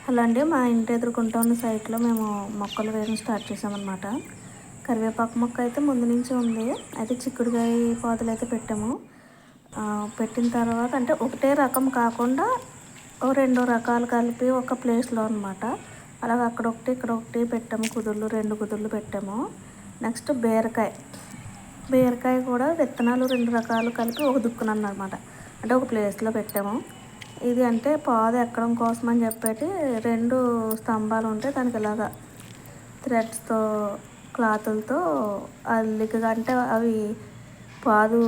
Hello అండి, మా ఇంటి ఎదురుకుంటా ఉన్న సైట్లో మేము మొక్కలు వేయడం స్టార్ట్ చేసామన్నమాట. కరివేపాకు మొక్క అయితే ముందు నుంచి ఉంది. అయితే చిక్కుడుకాయ పాదులు అయితే పెట్టాము. పెట్టిన తర్వాత అంటే ఒకటే రకం కాకుండా ఓ రెండో రకాలు కలిపి ఒక ప్లేస్లో అనమాట. అలాగ అక్కడొకటి ఇక్కడ ఒకటి పెట్టాము. కుదుర్లు 2 కుదుర్లు పెట్టాము. నెక్స్ట్ బీరకాయ కూడా విత్తనాలు 2 రకాలు కలిపి ఒక దుక్కునన్నమాట. అంటే ఒక ప్లేస్లో పెట్టాము. ఇది అంటే పాదు ఎక్కడం కోసం అని చెప్పేటి 2 స్తంభాలు ఉంటాయి. దానికి ఇలాగా థ్రెడ్స్తో క్లాతులతో అల్లికగా అంటే అవి పాదు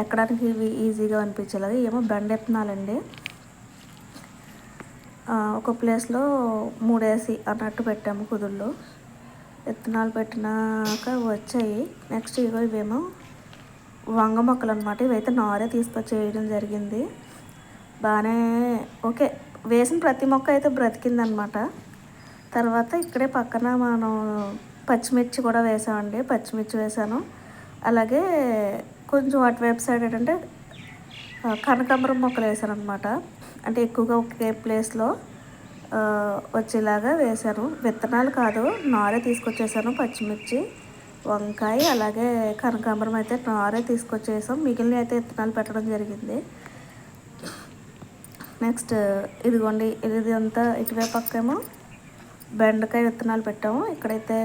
ఎక్కడానికి ఇవి ఈజీగా అనిపించేలాగా ఏమో బెండ విత్తనాలండి. ఒక ప్లేస్లో 3 వేసి అన్నట్టు పెట్టాము కుదుళ్ళు. విత్తనాలు పెట్టినాక వచ్చాయి. నెక్స్ట్ ఇవేమో వంగ మొక్కలు అనమాట. ఇవైతే నారే తీసుకొచ్చి వేయడం జరిగింది. బాగానే ఓకే, వేసిన ప్రతి మొక్క అయితే బ్రతికిందనమాట. తర్వాత ఇక్కడే పక్కన మనం పచ్చిమిర్చి కూడా వేసామండి. పచ్చిమిర్చి వేసాను. అలాగే కొంచెం అటువైపు సైడ్ ఏంటంటే కనకాంబరం మొక్కలు వేసాను అనమాట. అంటే ఎక్కువగా ఒకే ప్లేస్లో వచ్చేలాగా వేశాను. విత్తనాలు కాదు, నారే తీసుకొచ్చేసాను. పచ్చిమిర్చి, వంకాయ అలాగే కనకాంబరం అయితే నారే తీసుకొచ్చేసాం. మిగిలిన అయితే విత్తనాలు పెట్టడం జరిగింది. నెక్స్ట్ ఇదిగోండి, ఇది అంతా ఇటువైపు పక్కేమో బెండకాయ విత్తనాలు పెట్టాము. ఇక్కడైతే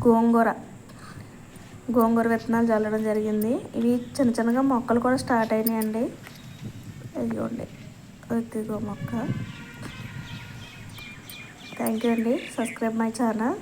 గోంగూర విత్తనాలు చల్లడం జరిగింది. ఇవి చిన్న చిన్నగా మొక్కలు కూడా స్టార్ట్ అయినాయండి. ఇదిగోండి, ఇదిగో మొక్క. థ్యాంక్ యూ అండి. Subscribe my channel.